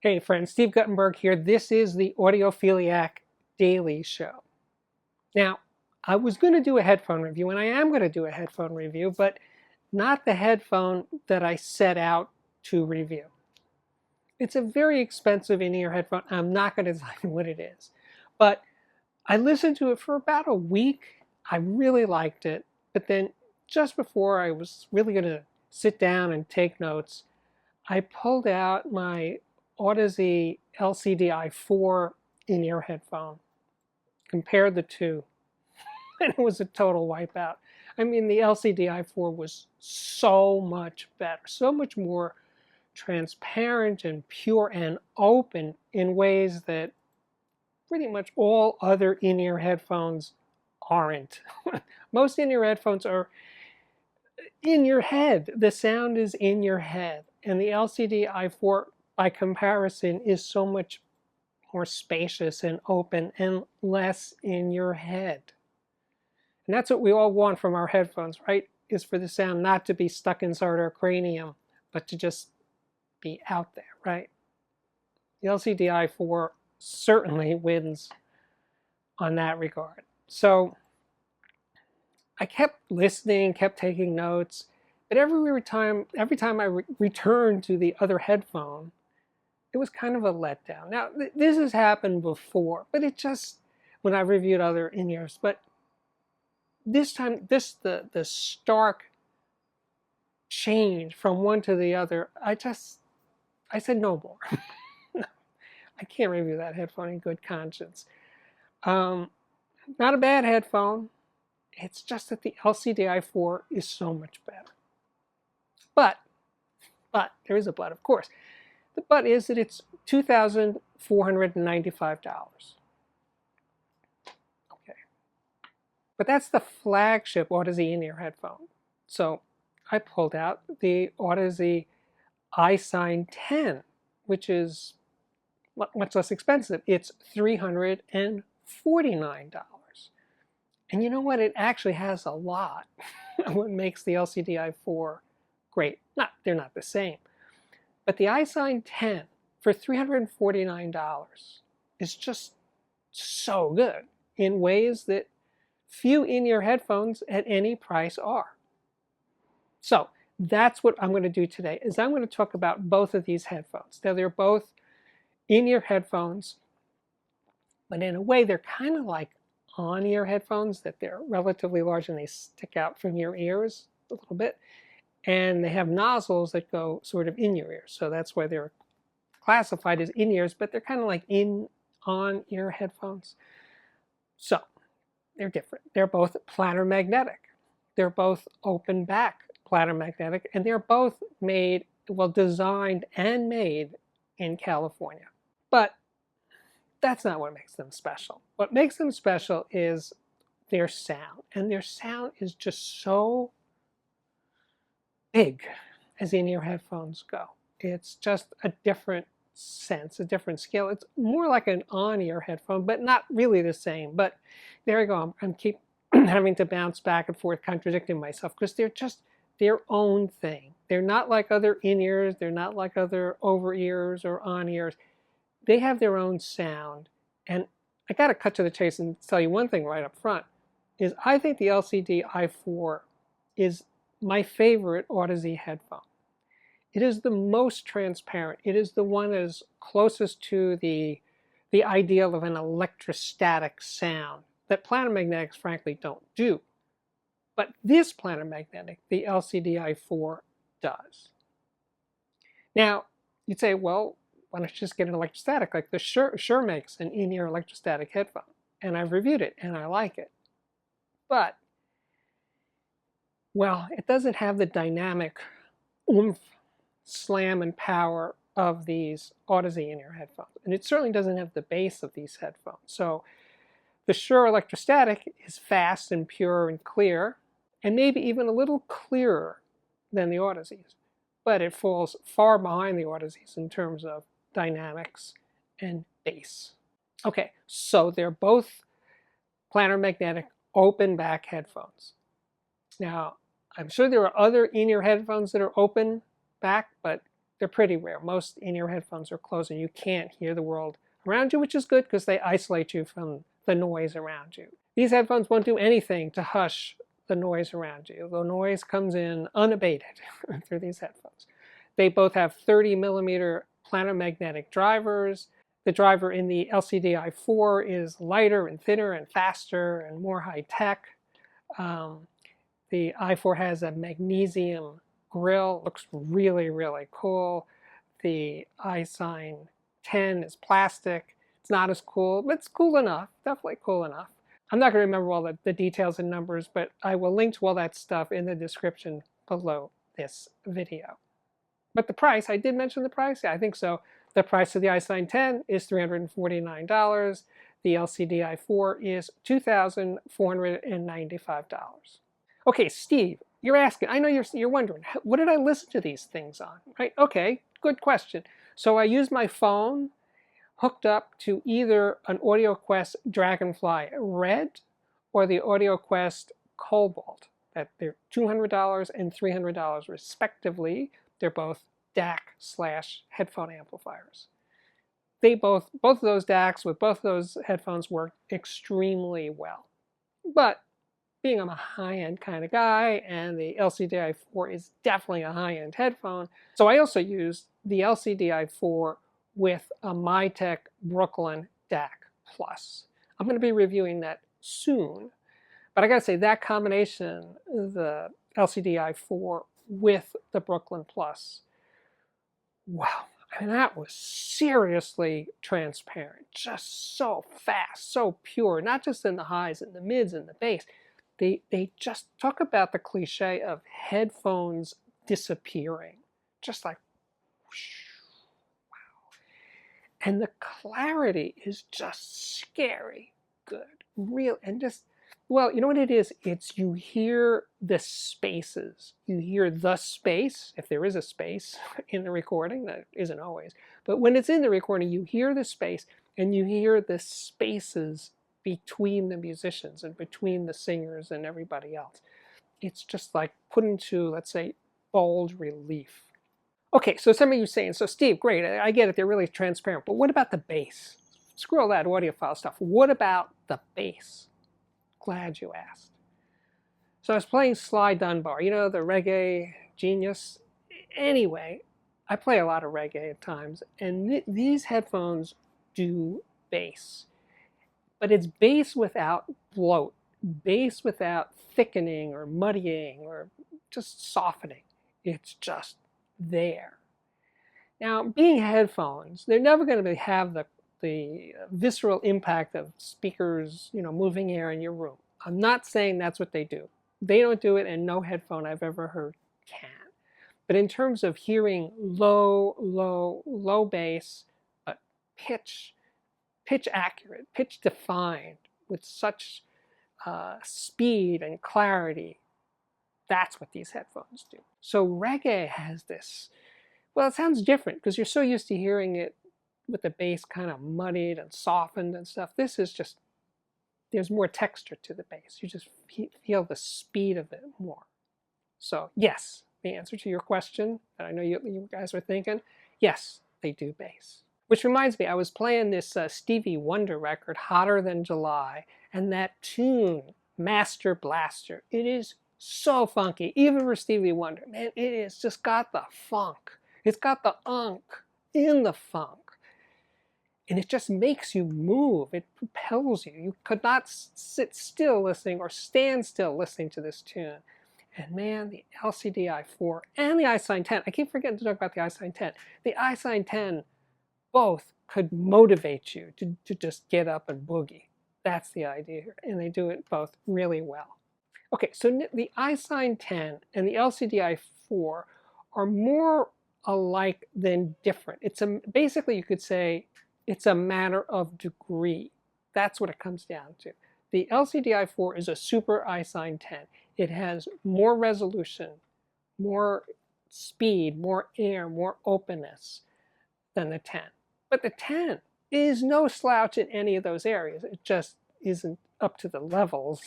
Hey friends, Steve Guttenberg here. This is the Audiophiliac Daily Show. Now, I was going to do a headphone review, and I am going to do a headphone review, but not the headphone that I set out to review. It's a very expensive in-ear headphone. I'm not going to tell you what it is. But I listened to it for about a week. I really liked it. But then just before I was really going to sit down and take notes, I pulled out my Audeze LCDi4 in-ear headphone, compared the two, and it was a total wipeout. I mean, the LCDi4 was so much better, so much more transparent and pure and open in ways that pretty much all other in-ear headphones aren't. Most in-ear headphones are in your head. The sound is in your head. And the LCDi4, by comparison, is so much more spacious and open and less in your head. And that's what we all want from our headphones, right? Is for the sound not to be stuck inside our cranium, but to just be out there, right? The LCDi4 certainly wins on that regard. So I kept listening, kept taking notes, but every time I returned to the other headphone, it was kind of a letdown. Now, this has happened before, but it just, when I reviewed other in-ears, but this time, the stark change from one to the other, I said no more. I can't review that headphone in good conscience. Not a bad headphone. It's just that the LCDi4 is so much better. But there is a but, of course. The but is that it's $2,495. Okay. But that's the flagship Audeze in-ear headphone. So I pulled out the Audeze iSine 10, which is much less expensive. It's $349. And you know what? It actually has a lot of what makes the LCDi4 great. They're not the same. But the iSine 10 for $349 is just so good in ways that few in-ear headphones at any price are. So that's what I'm going to do today, is I'm going to talk about both of these headphones. Now, they're both in-ear headphones, but in a way they're kind of like on-ear headphones, that they're relatively large and they stick out from your ears a little bit. And they have nozzles that go sort of in your ears. So that's why they're classified as in-ears, but they're kind of like on-ear headphones. So they're different. They're both planar magnetic. They're both open back planar magnetic, and they're both made, well, designed and made in California. But that's not what makes them special. What makes them special is their sound. And their sound is just so big as in-ear headphones go. It's just a different sense, a different scale. It's more like an on-ear headphone, but not really the same. But there you go. I'm keep having to bounce back and forth, contradicting myself, because they're just their own thing. They're not like other in-ears. They're not like other over-ears or on-ears. They have their own sound. And I got to cut to the chase and tell you one thing right up front, is I think the LCDi4 is my favorite Audeze headphone. It is the most transparent. It is the one that is closest to the ideal of an electrostatic sound that planar magnetics frankly don't do. But this planar magnetic, the LCDi4, does. Now, you'd say, well, why don't you just get an electrostatic? Like the Shure makes an in-ear electrostatic headphone. And I've reviewed it and I like it. But well, it doesn't have the dynamic oomph, slam, and power of these Audeze in-ear headphones. And it certainly doesn't have the bass of these headphones. So the Shure electrostatic is fast and pure and clear, and maybe even a little clearer than the Audezes. But it falls far behind the Audezes in terms of dynamics and bass. Okay, so they're both planar magnetic open back headphones. Now, I'm sure there are other in-ear headphones that are open back, but they're pretty rare. Most in-ear headphones are closed and you can't hear the world around you, which is good because they isolate you from the noise around you. These headphones won't do anything to hush the noise around you. The noise comes in unabated through these headphones. They both have 30mm planar magnetic drivers. The driver in the LCDi4 is lighter and thinner and faster and more high-tech. The i4 has a magnesium grill, looks really, really cool. The iSine 10 is plastic. It's not as cool, but it's cool enough, definitely cool enough. I'm not going to remember all the details and numbers, but I will link to all that stuff in the description below this video. But the price, I did mention the price? Yeah, I think so. The price of the iSine 10 is $349. The LCDi4 is $2,495. Okay, Steve, you're asking, I know you're wondering, what did I listen to these things on? Right? Okay, good question. So I used my phone hooked up to either an AudioQuest Dragonfly Red or the AudioQuest Cobalt. They're $200 and $300 respectively. They're both DAC/headphone amplifiers. Both of those DACs with both of those headphones work extremely well. But being I'm a high-end kind of guy, and the LCDi4 is definitely a high-end headphone, so I also used the LCDi4 with a Mytek Brooklyn DAC Plus. I'm going to be reviewing that soon, but I got to say that combination, the LCDi4 with the Brooklyn Plus, wow, I mean, that was seriously transparent, just so fast, so pure, not just in the highs and the mids and the bass. They just talk about the cliche of headphones disappearing, just like whoosh. And the clarity is just scary good, real, and just, well, you know what it is? It's you hear the spaces. You hear the space, if there is a space in the recording, that isn't always. But when it's in the recording, you hear the space, and you hear the spaces between the musicians and between the singers and everybody else. It's just like put into, let's say, bold relief. Okay, so some of you saying, so Steve, great, I get it, they're really transparent, but what about the bass? Screw all that audiophile stuff. What about the bass? Glad you asked. So I was playing Sly Dunbar, you know, the reggae genius. Anyway, I play a lot of reggae at times, and these headphones do bass. But it's bass without bloat, bass without thickening or muddying or just softening. It's just there. Now, being headphones, they're never going to have the visceral impact of speakers, you know, moving air in your room. I'm not saying that's what they do. They don't do it, and no headphone I've ever heard can. But in terms of hearing low bass, but pitch accurate, pitch defined with such speed and clarity, that's what these headphones do. So reggae has this, well, it sounds different because you're so used to hearing it with the bass kind of muddied and softened and stuff. This is just, there's more texture to the bass. You just feel the speed of it more. So yes, the answer to your question that I know you guys are thinking, yes, they do bass. Which reminds me, I was playing this Stevie Wonder record, Hotter Than July, and that tune, Master Blaster, it is so funky, even for Stevie Wonder. Man, it has just got the funk. It's got the unk in the funk. And it just makes you move. It propels you. You could not sit still listening or stand still listening to this tune. And man, the LCDi4 and the iSine 10, I keep forgetting to talk about the iSine 10. The iSine 10 both could motivate you to just get up and boogie. That's the idea here. And they do it both really well. Okay, so the iSine 10 and the LCDi4 are more alike than different. Basically, you could say it's a matter of degree. That's what it comes down to. The LCDi4 is a super iSine 10. It has more resolution, more speed, more air, more openness than the 10. But the 10 is no slouch in any of those areas. It just isn't up to the levels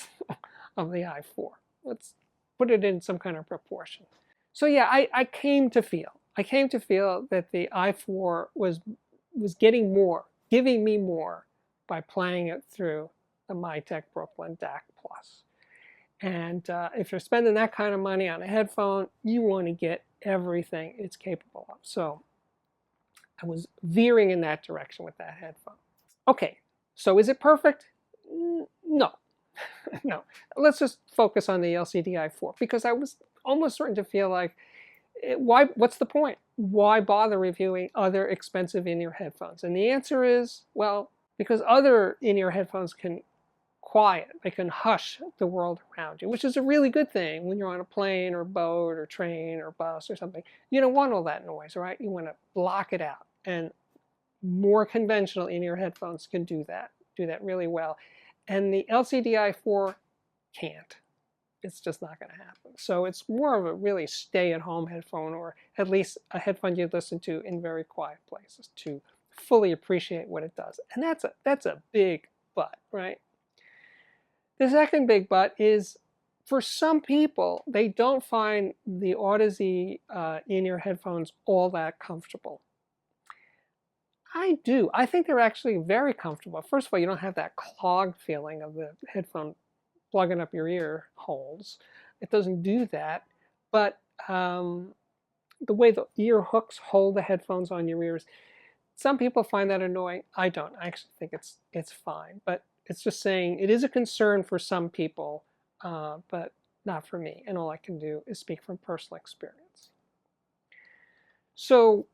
of the i4. Let's put it in some kind of proportion. So yeah, I came to feel, I came to feel that the i4 was getting more, giving me more by playing it through the Mytek Brooklyn DAC Plus. And if you're spending that kind of money on a headphone, you want to get everything it's capable of. So I was veering in that direction with that headphone. Okay, so is it perfect? No. No. Let's just focus on the LCDi4, because I was almost starting to feel like, what's the point? Why bother reviewing other expensive in-ear headphones? And the answer is, well, because other in-ear headphones can quiet, they can hush the world around you, which is a really good thing when you're on a plane or boat or train or bus or something. You don't want all that noise, right? You want to block it out. And more conventional in-ear headphones can do that really well. And the LCDi4 can't. It's just not going to happen. So it's more of a really stay-at-home headphone, or at least a headphone you listen to in very quiet places to fully appreciate what it does. And that's a big but, right? The second big but is, for some people, they don't find the Audeze in-ear headphones all that comfortable. I do. I think they're actually very comfortable. First of all, you don't have that clogged feeling of the headphone plugging up your ear holes. It doesn't do that. But the way the ear hooks hold the headphones on your ears, some people find that annoying. I don't. I actually think it's fine. But it's just saying it is a concern for some people, but not for me. And all I can do is speak from personal experience. So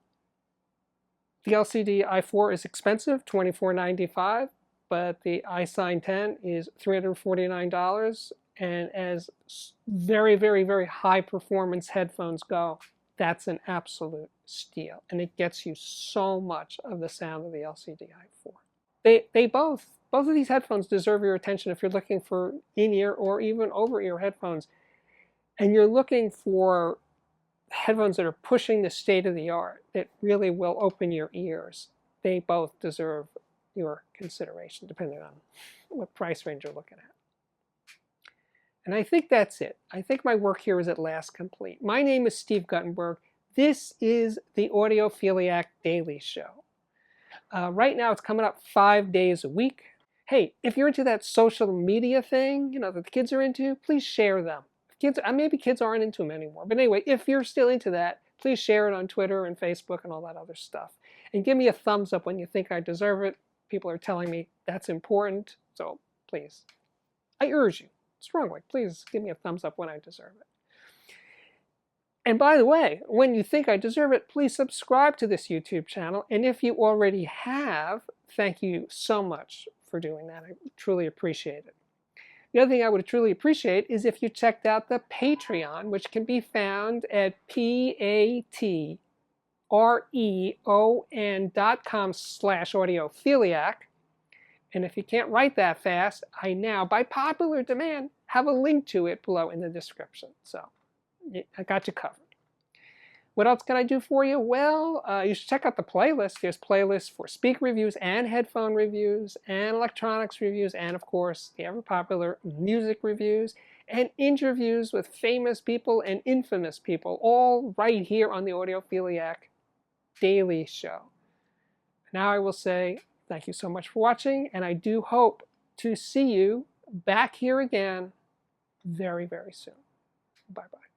the LCDi4 is expensive, $24.95, but the iSine 10 is $349. And as very, very, very high performance headphones go, that's an absolute steal. And it gets you so much of the sound of the LCDi4. They both of these headphones deserve your attention if you're looking for in-ear or even over-ear headphones. And you're looking for headphones that are pushing the state of the art, that really will open your ears. They both deserve your consideration, depending on what price range you're looking at. And I think that's it. I think my work here is at last complete. My name is Steve Guttenberg. This is the Audiophiliac Daily Show. Right now it's coming up 5 days a week. Hey, if you're into that social media thing, that the kids are into, please share them. Maybe kids aren't into them anymore. But anyway, if you're still into that, please share it on Twitter and Facebook and all that other stuff. And give me a thumbs up when you think I deserve it. People are telling me that's important. So please, I urge you strongly, please give me a thumbs up when I deserve it. And by the way, when you think I deserve it, please subscribe to this YouTube channel. And if you already have, thank you so much for doing that. I truly appreciate it. The other thing I would truly appreciate is if you checked out the Patreon, which can be found at patreon.com/audiophiliac. And if you can't write that fast, I now, by popular demand, have a link to it below in the description. So I got you covered. What else can I do for you? Well, you should check out the playlist. There's playlists for speaker reviews and headphone reviews and electronics reviews and, of course, the ever-popular music reviews and interviews with famous people and infamous people, all right here on the Audiophiliac Daily Show. Now I will say thank you so much for watching, and I do hope to see you back here again very, very soon. Bye-bye.